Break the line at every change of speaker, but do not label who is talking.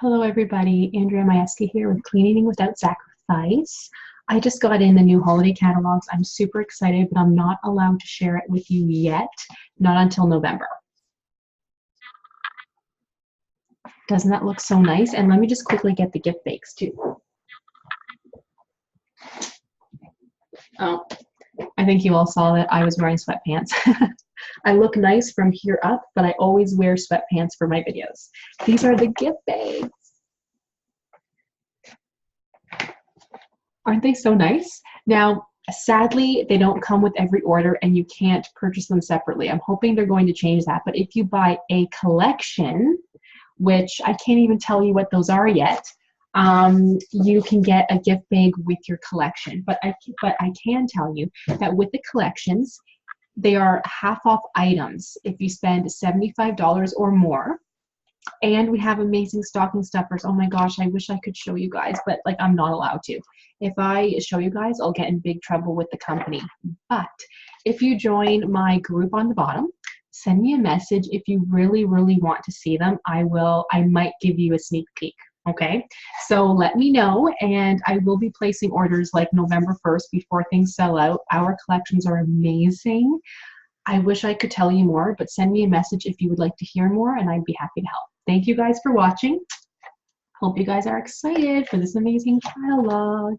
Hello everybody, Andrea Majewski here with Clean Eating Without Sacrifice. I just got in the new holiday catalogs. I'm super excited, but I'm not allowed to share it with you yet, not until November. Doesn't that look so nice? And let me just quickly get the gift bags too. Oh, I think you all saw that I was wearing sweatpants. I look nice from here up, but I always wear sweatpants for my videos. These are the gift bags. Aren't they so nice? Now, sadly, they don't come with every order and you can't purchase them separately. I'm hoping they're going to change that. But if you buy a collection, which I can't even tell you what those are yet, you can get a gift bag with your collection. But I can tell you that with the collections, they are half off items if you spend $75 or more. And we have amazing stocking stuffers. Oh my gosh, I wish I could show you guys, but like I'm not allowed to. If I show you guys, I'll get in big trouble with the company. But if you join my group on the bottom, send me a message. If you really, really want to see them, I might give you a sneak peek. Okay, so let me know, and I will be placing orders like November 1st before things sell out. Our collections are amazing. I wish I could tell you more, but send me a message if you would like to hear more, and I'd be happy to help. Thank you guys for watching. Hope you guys are excited for this amazing catalog.